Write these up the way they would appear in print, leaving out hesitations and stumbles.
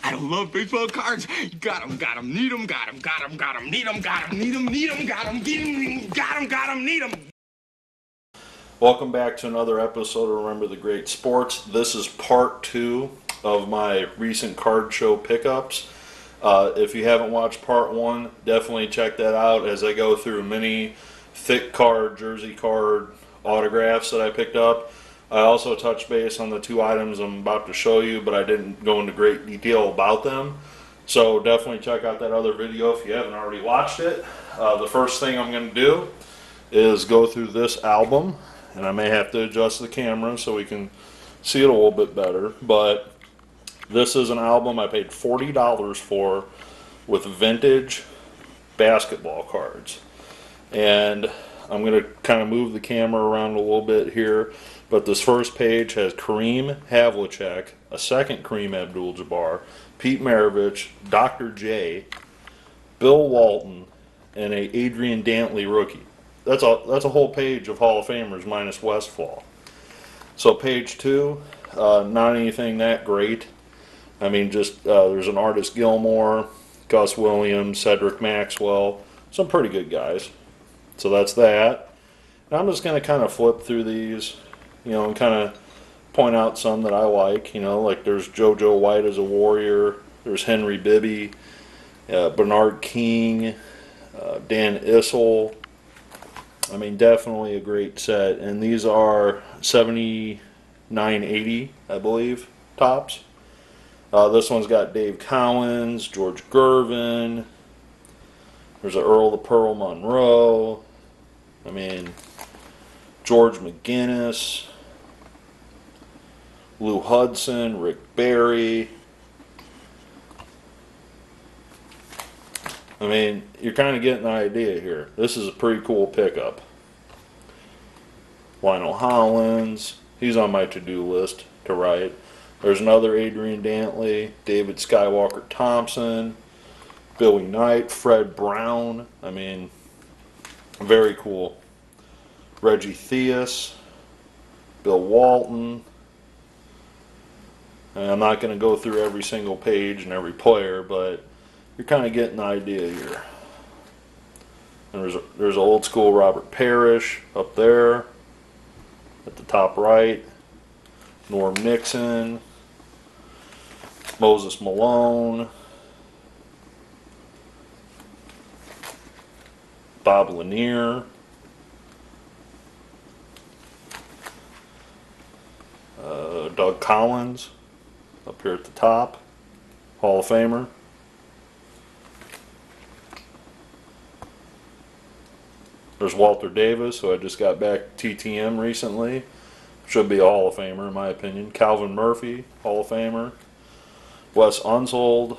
I love baseball cards. Got 'em, need 'em, got 'em, need 'em, need 'em, got 'em, need 'em. Welcome back to another episode of Remember the Great Sports. This is part 2 of my recent card show pickups. If you haven't watched part 1, definitely check that out as I go through many thick card, jersey card autographs that I picked up. I also touched base on the 2 items I'm about to show you, but I didn't go into great detail about them. So definitely check out that other video if you haven't already watched it. The first thing I'm going to do is go through this album, and I may have to adjust the camera so we can see it a little bit better, but this is an album I paid $40 for with vintage basketball cards. And I'm going to kind of move the camera around a little bit here, but this first page has Kareem Havlicek, a second Kareem Abdul-Jabbar, Pete Maravich, Dr. J, Bill Walton, and a Adrian Dantley rookie. That's a whole page of Hall of Famers minus Westfall. So page 2, not anything that great. I mean, just there's an Artis Gilmore, Gus Williams, Cedric Maxwell, some pretty good guys. So that's that. And I'm just going to kind of flip through these, and kind of point out some that I like. Like there's JoJo White as a Warrior, there's Henry Bibby, Bernard King, Dan Issel. I mean, definitely a great set. And these are 79.80, I believe, tops. This one's got Dave Cowens, George Gervin. There's an Earl the Pearl Monroe. I mean, George McGinnis, Lou Hudson, Rick Barry. I mean, you're kind of getting the idea here. This is a pretty cool pickup. Lionel Hollins, he's on my to-do list to write. There's another Adrian Dantley, David Skywalker Thompson, Billy Knight, Fred Brown. I mean, very cool. Reggie Theus, Bill Walton. And I'm not going to go through every single page and every player, but you're kind of getting the idea here. And there's old school Robert Parrish up there at the top right. Norm Nixon, Moses Malone, Bob Lanier, Doug Collins up here at the top, Hall of Famer. There's Walter Davis, who I just got back TTM recently. Should be a Hall of Famer in my opinion. Calvin Murphy, Hall of Famer. Wes Unseld.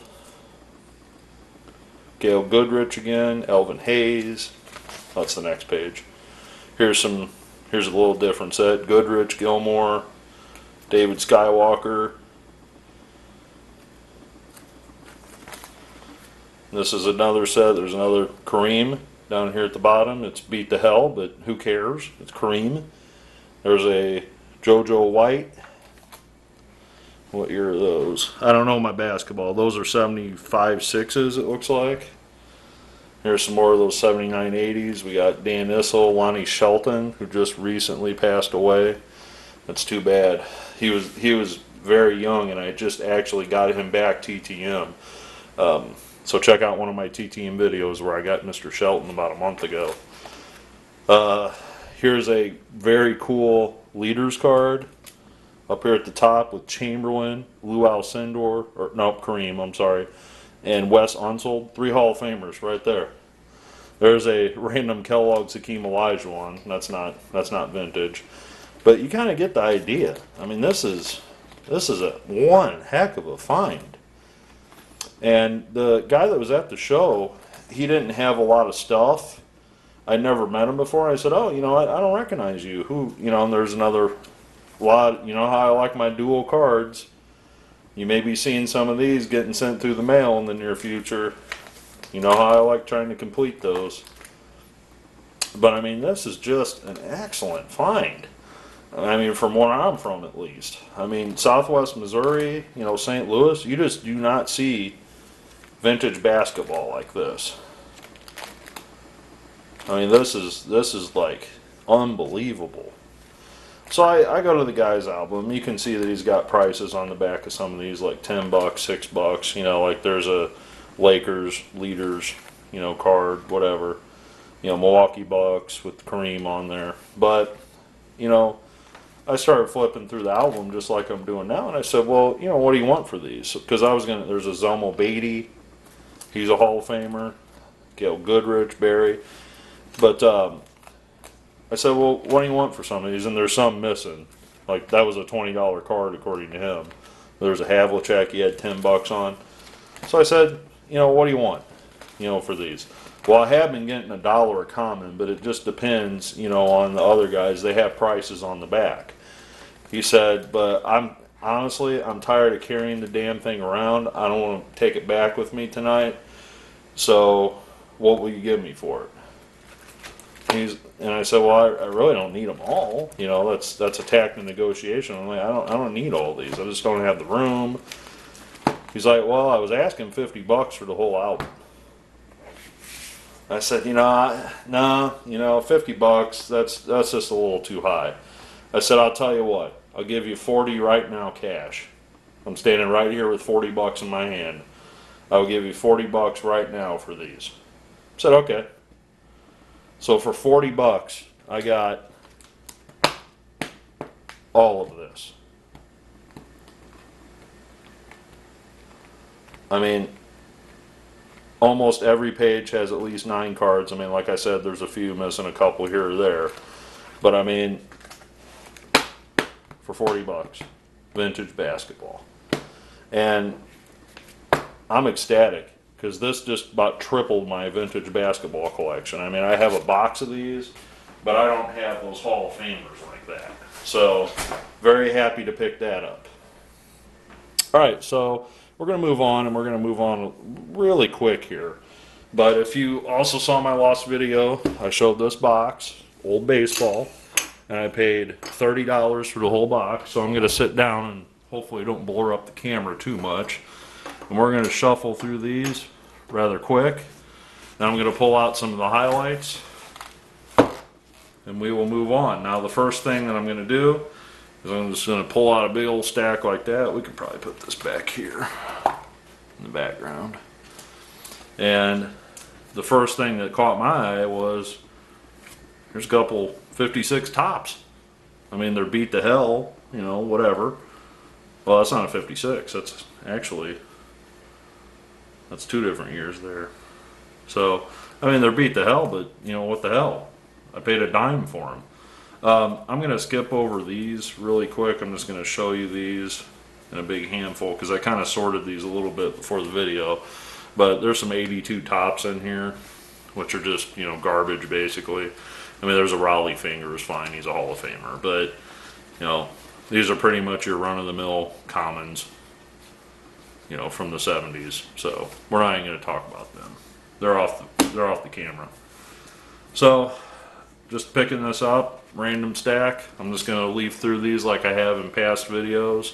Gail Goodrich again. Elvin Hayes. That's the next page. Here's a little different set. Goodrich, Gilmore, David Skywalker. This is another set. There's another Kareem down here at the bottom. It's beat to hell, but who cares? It's Kareem. There's a JoJo White. What year are those? I don't know my basketball. Those are 75.6s, it looks like. Here's some more of those 79.80s. We got Dan Issel, Lonnie Shelton, who just recently passed away. That's too bad. He was very young, and I just actually got him back TTM. So check out one of my TTM videos where I got Mr. Shelton about a month ago. Here's a very cool leaders card up here at the top with Chamberlain, Lou Alcindor, or no, Kareem, I'm sorry, and Wes Unseld. 3 Hall of Famers right there. There's a random Kellogg's Hakeem Olajuwon. That's not vintage, but you kind of get the idea. I mean, this is one heck of a find. And the guy that was at the show, he didn't have a lot of stuff. I'd never met him before. I said, oh, I don't recognize you. Who, and there's another lot. You know how I like my dual cards. You may be seeing some of these getting sent through the mail in the near future. You know how I like trying to complete those. But I mean, this is just an excellent find. I mean, from where I'm from at least. I mean, Southwest Missouri, you know, St. Louis, you just do not see vintage basketball like this. I mean, this is like unbelievable. So I go to the guy's album. You can see that he's got prices on the back of some of these, like $10, $6. You know, like there's a Lakers leaders, you know, card, whatever. You know, Milwaukee Bucks with Kareem on there. But, you know, I started flipping through the album just like I'm doing now, and I said, well, you know, what do you want for these? Because there's a Zelmo Beatty. He's a Hall of Famer. Gail Goodrich, Barry. But I said, well, what do you want for some of these? And there's some missing. Like, that was a $20 card according to him. There's a Havlicek he had $10 on. So I said, you know, what do you want, you know, for these? Well, I have been getting $1 a common, but it just depends, you know, on the other guys. They have prices on the back. He said, but honestly, I'm tired of carrying the damn thing around. I don't want to take it back with me tonight. So, what will you give me for it? And I said, well, I really don't need them all. You know, that's a tactic negotiation. I'm like, I don't need all these. I just don't have the room. He's like, well, I was asking $50 for the whole album. I said, you know, no, you know, $50. That's just a little too high. I said, I'll tell you what. I'll give you 40 right now, cash. I'm standing right here with $40 in my hand. I'll give you $40 right now for these. I said, okay. So for $40, I got all of this. I mean, almost every page has at least 9 cards. I mean, like I said, there's a few missing, a couple here or there. But I mean, for $40, vintage basketball. And I'm ecstatic, because this just about tripled my vintage basketball collection. I mean, I have a box of these, but I don't have those Hall of Famers like that. So, very happy to pick that up. Alright, so we're going to move on, and we're going to move on really quick here. But if you also saw my last video, I showed this box, old baseball, and I paid $30 for the whole box. So I'm going to sit down and hopefully don't blur up the camera too much. And we're going to shuffle through these rather quick. Now I'm going to pull out some of the highlights, and we will move on. Now the first thing that I'm going to do is I'm just going to pull out a big old stack like that. We could probably put this back here in the background. And the first thing that caught my eye was there's a couple 56 tops. I mean, they're beat to hell, you know, whatever. Well, that's not a 56. That's actually, that's 2 different years there. So, I mean, they're beat to hell, but, you know, what the hell? I paid a dime for them. I'm going to skip over these really quick. I'm just going to show you these in a big handful, because I kind of sorted these a little bit before the video. But there's some 82 tops in here, which are just, you know, garbage, basically. I mean, there's a Raleigh Finger is fine. He's a Hall of Famer. But, you know, these are pretty much your run-of-the-mill commons, you know, from the 70s. So we're not even going to talk about them. They're off the camera. So just picking this up, random stack. I'm just going to leaf through these like I have in past videos.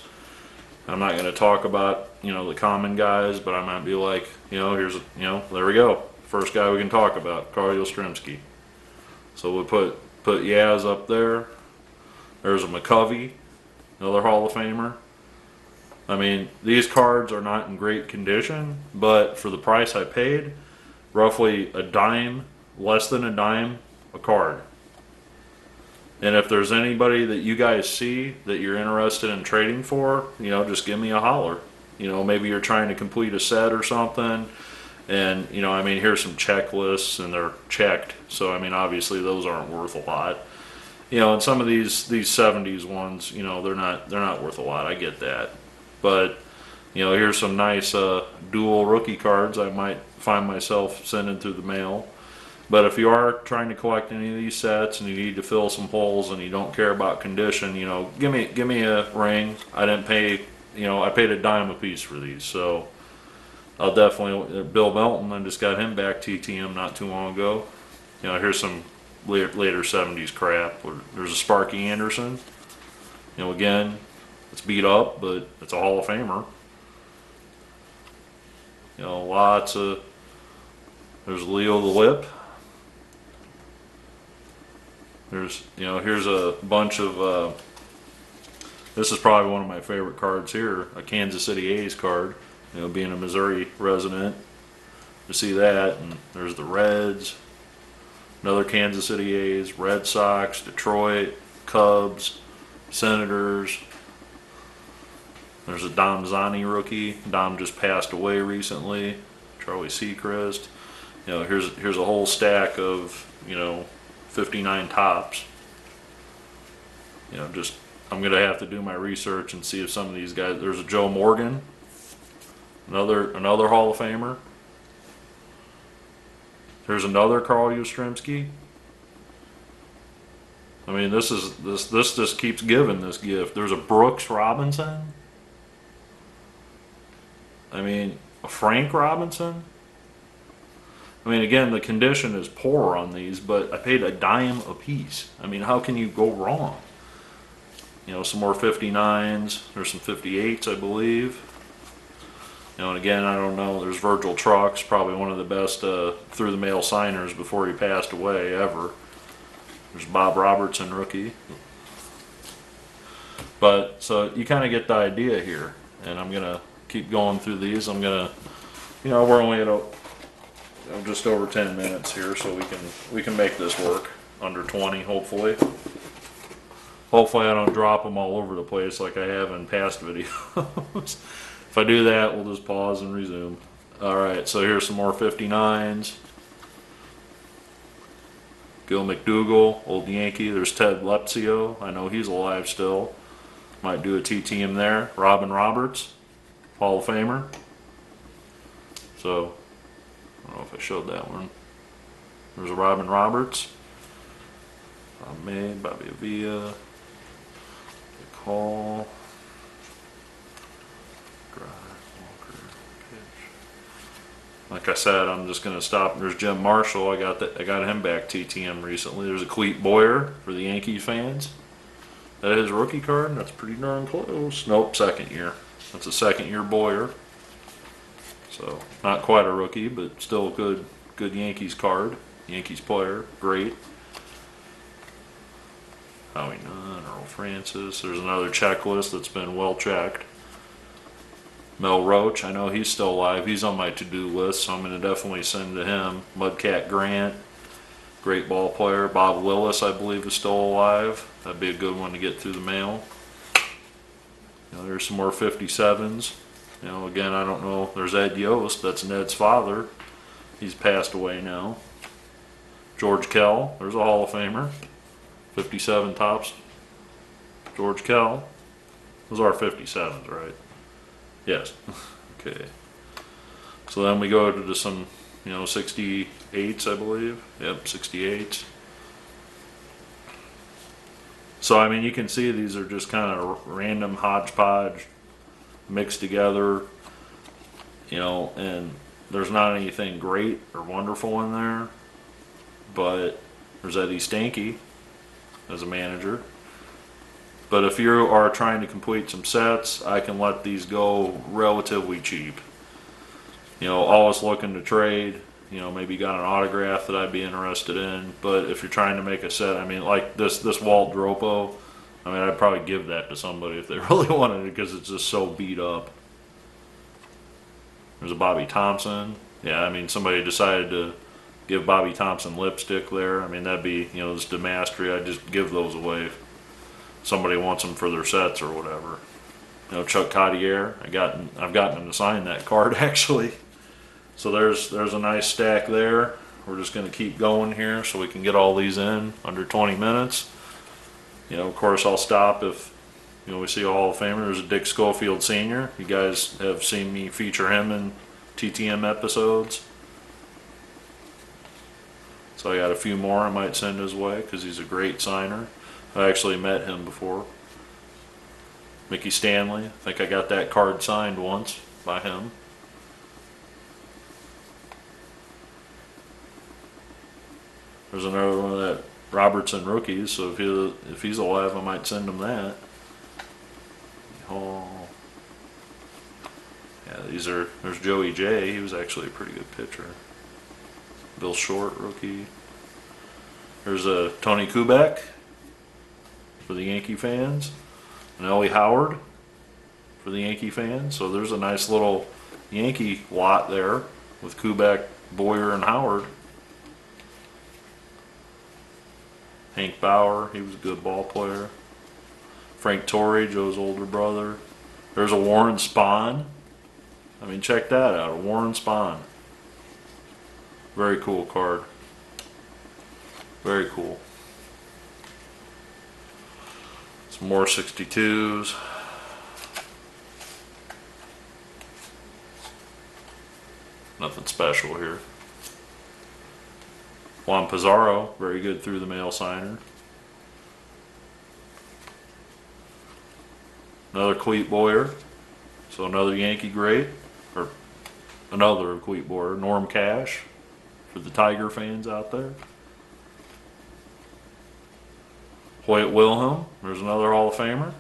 I'm not going to talk about, you know, the common guys, but I might be like, you know, here's, you know, there we go. First guy we can talk about, Carl Yastrzemski. So we'll put Yaz up there. There's a McCovey, another Hall of Famer. I mean, these cards are not in great condition, but for the price I paid, roughly a dime, less than a dime a card. And if there's anybody that you guys see that you're interested in trading for, you know, just give me a holler. You know, maybe you're trying to complete a set or something. And, you know, I mean, here's some checklists, and they're checked. So, I mean, obviously those aren't worth a lot. You know, and some of these 70s ones, you know, they're not worth a lot. I get that. But, you know, here's some nice dual rookie cards I might find myself sending through the mail. But if you are trying to collect any of these sets and you need to fill some holes and you don't care about condition, you know, give me a ring. I didn't pay, you know, I paid a dime a piece for these. So I'll definitely, Bill Melton, I just got him back TTM not too long ago. You know, here's some later 70s crap. There's a Sparky Anderson. You know, again, it's beat up, but it's a Hall of Famer. You know, lots of, there's Leo the Lip. There's, you know, here's a bunch of, this is probably one of my favorite cards here, a Kansas City A's card. You know, being a Missouri resident, you see that, and there's the Reds, another Kansas City A's, Red Sox, Detroit, Cubs, Senators. There's a Dom Zani rookie. Dom just passed away recently. Charlie Seacrest. You know, here's a whole stack of, you know, 59 tops. You know, just, I'm gonna have to do my research and see if some of these guys. There's a Joe Morgan, another Hall of Famer. There's another Carl Yastrzemski. I mean, this just keeps giving this gift. There's a Brooks Robinson. I mean, a Frank Robinson. I mean, again, the condition is poor on these, but I paid a dime a piece. I mean, how can you go wrong? You know, some more 59s. There's some 58s, I believe. You know, and again, I don't know. There's Virgil Trucks, probably one of the best through the mail signers before he passed away ever. There's Bob Robertson, rookie. But so you kind of get the idea here, and I'm gonna keep going through these. I'm gonna, you know, we're only at just over 10 minutes here, so we can make this work under 20, hopefully. Hopefully I don't drop them all over the place like I have in past videos. If I do that, we'll just pause and resume. Alright, so here's some more 59s. Gil McDougall, old Yankee. There's Ted Lepsio. I know he's alive still. Might do a TTM there. Robin Roberts, Hall of Famer. So, I don't know if I showed that one. There's a Robin Roberts. Bobby Avila. Call. Like I said, I'm just going to stop. There's Jim Marshall. I got him back TTM recently. There's a Clete Boyer for the Yankees fans. That is his rookie card. That's pretty darn close. Nope, second year. That's a second year Boyer. So not quite a rookie, but still a good Yankees card. Yankees player, great. Howie Nunn, Earl Francis. There's another checklist that's been well checked. Mel Roach, I know he's still alive. He's on my to-do list, so I'm going to definitely send to him. Mudcat Grant, great ball player. Bob Willis, I believe, is still alive. That'd be a good one to get through the mail. You know, there's some more 57s. You know, again, I don't know. There's Ed Yost, that's Ned's father. He's passed away now. George Kell, there's a Hall of Famer. 57 tops. George Kell. Those are 57s, right? Yes. Okay. So then we go to some, you know, 68s, I believe. Yep, 68s. So, I mean, you can see these are just kind of random hodgepodge mixed together, you know, and there's not anything great or wonderful in there, but there's Eddie Stanky as a manager. But if you are trying to complete some sets, I can let these go relatively cheap. You know, always looking to trade, you know, maybe got an autograph that I'd be interested in. But if you're trying to make a set, I mean, like this Walt Dropo, I mean, I'd probably give that to somebody if they really wanted it because it's just so beat up. There's a Bobby Thompson. Yeah, I mean, somebody decided to give Bobby Thompson lipstick there. I mean, that'd be, you know, this DeMastri. I'd just give those away if somebody wants them for their sets or whatever. You know, Chuck Cottier. I've gotten him to sign that card actually. So there's a nice stack there. We're just going to keep going here so we can get all these in under 20 minutes. You know, of course, I'll stop if, you know, we see a Hall of Famer. There's a Dick Schofield Sr. You guys have seen me feature him in TTM episodes. So I got a few more I might send his way because he's a great signer. I actually met him before. Mickey Stanley. I think I got that card signed once by him. There's another one of that Robertson rookies, so if he's alive, I might send him that. There's Joey J. He was actually a pretty good pitcher. Bill Short, rookie. There's a Tony Kubek for the Yankee fans. And Ellie Howard for the Yankee fans. So there's a nice little Yankee lot there with Kubek, Boyer, and Howard. Hank Bauer, he was a good ball player. Frank Torrey, Joe's older brother. There's a Warren Spahn. I mean, check that out, a Warren Spahn. Very cool card. Very cool. Some more 62s. Nothing special here. Juan Pizarro, very good through the mail signer. Another Cleet Boyer. So another Yankee great. Or another Cleet Boyer. Norm Cash for the Tiger fans out there. Hoyt Wilhelm, there's another Hall of Famer.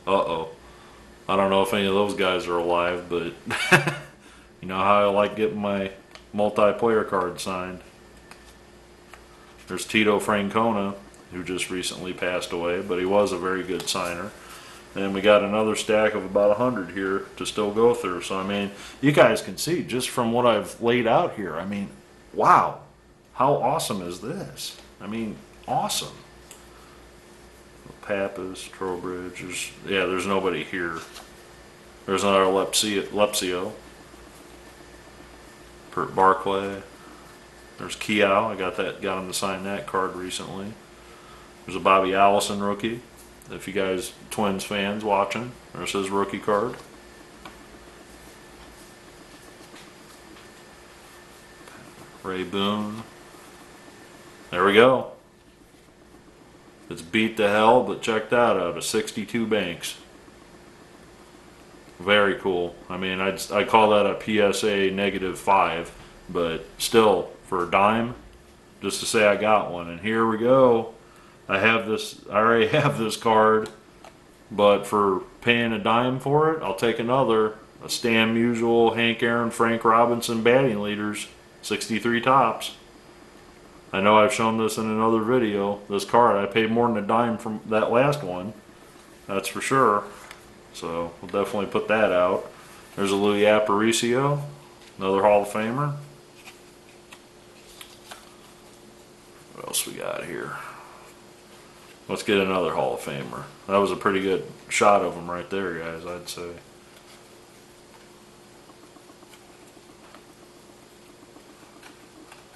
Uh-oh. I don't know if any of those guys are alive, but you know how I like getting my multiplayer card signed. There's Tito Francona, who just recently passed away, but he was a very good signer. And we got another stack of about 100 here to still go through. So, I mean, you guys can see just from what I've laid out here, I mean, wow, how awesome is this? I mean, awesome. Pappas, Trowbridge, there's nobody here. There's another Lepsio. Pert Barclay. There's Keough. I got him to sign that card recently. There's a Bobby Allison rookie. If you guys Twins fans watching, there's his rookie card. Ray Boone. There we go. It's beat to hell, but check that out, a 62 Banks. Very cool. I mean, I call that a PSA -5, but still, for a dime, just to say I got one. And here we go. I already have this card, but for paying a dime for it, I'll take another. A Stan Musial, Hank Aaron, Frank Robinson batting leaders, 63 tops. I know I've shown this in another video. This card, I paid more than a dime from that last one. That's for sure. So we'll definitely put that out. There's a Louis Aparicio, another Hall of Famer. What else we got here? Let's get another Hall of Famer. That was a pretty good shot of him right there, guys, I'd say.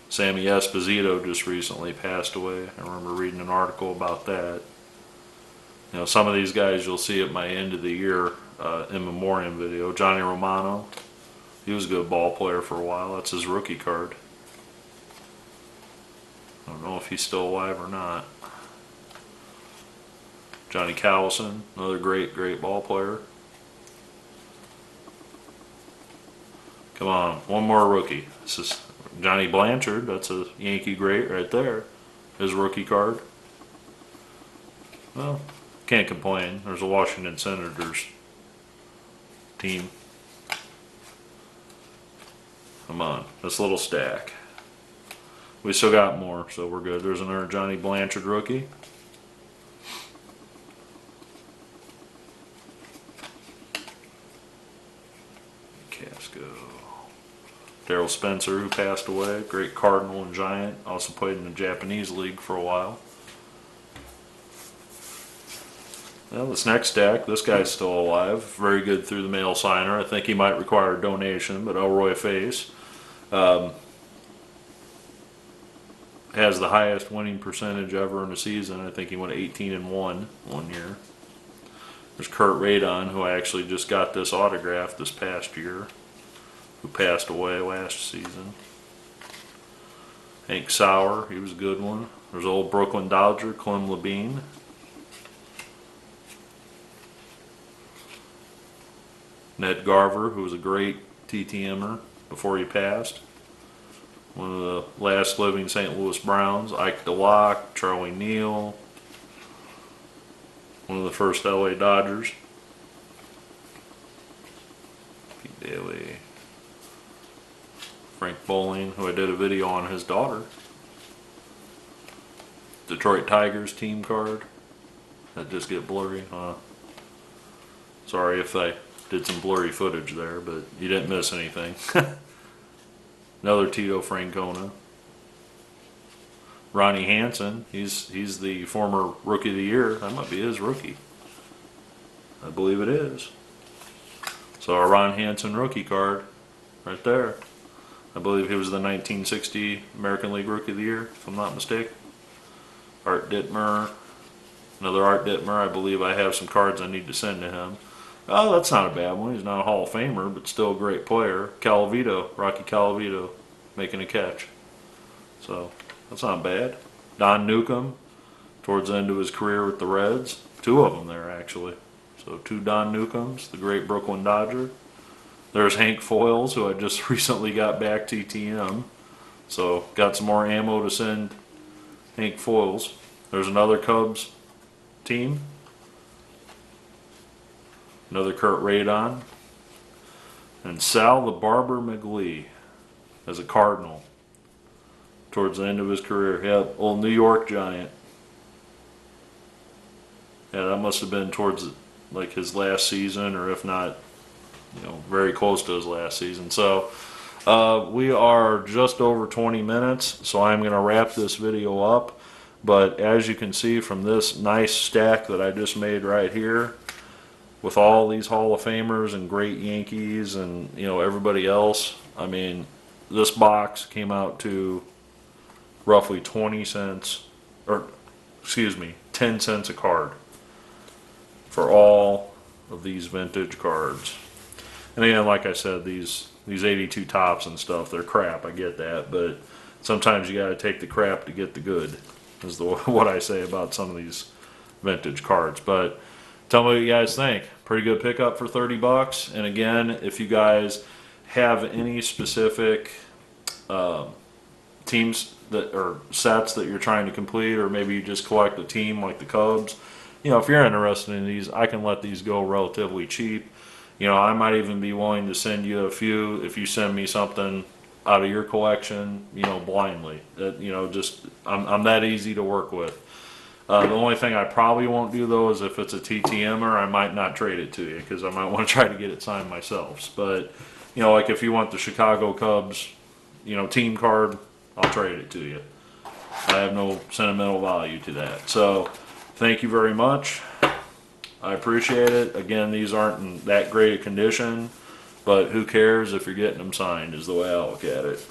Sammy Esposito just recently passed away. I remember reading an article about that. You know, some of these guys you'll see at my end of the year in memoriam video. Johnny Romano, he was a good ball player for a while. That's his rookie card. I don't know if he's still alive or not. Johnny Cowison, another great ball player. Come on, one more rookie. This is Johnny Blanchard, that's a Yankee great right there. His rookie card. Well, can't complain. There's a Washington Senators team. Come on, this little stack. We still got more, so we're good. There's another Johnny Blanchard rookie. Casco. Darryl Spencer, who passed away, great Cardinal and Giant, also played in the Japanese League for a while. Well, this next stack, this guy's still alive, very good through the mail signer. I think he might require a donation, but Elroy Face has the highest winning percentage ever in a season. I think he went 18-1 one year. There's Kurt Radon, who I actually just got this autograph this past year, who passed away last season. Hank Sauer, he was a good one. There's old Brooklyn Dodger, Clem Labine. Ned Garver, who was a great TTMer before he passed. One of the last living St. Louis Browns. Ike DeLock, Charlie Neal. the first LA Dodgers. Pete Daly. Frank Bowling, who I did a video on his daughter. Detroit Tigers team card. That just get blurry. Sorry if I did some blurry footage there, but you didn't miss anything. Another Tito Francona. Ronnie Hansen, he's the former Rookie of the Year. That might be his rookie. I believe it is. So a Ron Hansen rookie card right there. I believe he was the 1960 American League Rookie of the Year, if I'm not mistaken. Art Dittmer. Another Art Dittmer. I believe I have some cards I need to send to him. Oh, that's not a bad one. He's not a Hall of Famer, but still a great player. Calavito, Rocky Calavito, making a catch. So, that's not bad. Don Newcomb, towards the end of his career with the Reds. Two of them there, actually. So, two Don Newcombs, the great Brooklyn Dodger. There's Hank Foils, who I just recently got back TTM. So, got some more ammo to send Hank Foils. There's another Cubs team. Another Kurt Radon. And Sal the Barber McGlee as a Cardinal towards the end of his career. Yeah, old New York Giant. Yeah, that must have been towards like his last season, or if not, you know, very close to his last season. So we are just over 20 minutes, so I'm going to wrap this video up. But as you can see from this nice stack that I just made right here, with all these Hall of Famers and great Yankees and, you know, everybody else, I mean, this box came out to roughly 20 cents, or excuse me, 10 cents a card for all of these vintage cards. And again, like I said, these 82 tops and stuff, they're crap, I get that, but sometimes you got to take the crap to get the good, is what I say about some of these vintage cards. But tell me what you guys think. Pretty good pickup for 30 bucks. And again, if you guys have any specific teams that or sets that you're trying to complete, or maybe you just collect a team like the Cubs, you know, if you're interested in these, I can let these go relatively cheap. You know, I might even be willing to send you a few if you send me something out of your collection, you know, blindly. You know, just I'm that easy to work with. The only thing I probably won't do, though, is if it's a TTMer, I might not trade it to you, because I might want to try to get it signed myself. But, you know, like if you want the Chicago Cubs, you know, team card, I'll trade it to you. I have no sentimental value to that. So, thank you very much. I appreciate it. Again, these aren't in that great a condition, but who cares if you're getting them signed, is the way I look at it.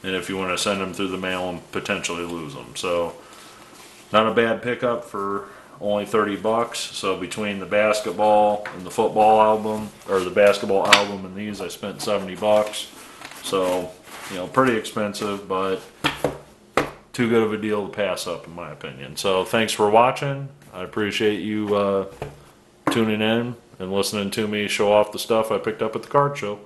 And if you want to send them through the mail and potentially lose them. So, not a bad pickup for only 30 bucks. So between the basketball and the football album, or the basketball album and these, I spent 70 bucks. So, you know, pretty expensive, but too good of a deal to pass up, in my opinion. So thanks for watching. I appreciate you tuning in and listening to me show off the stuff I picked up at the card show.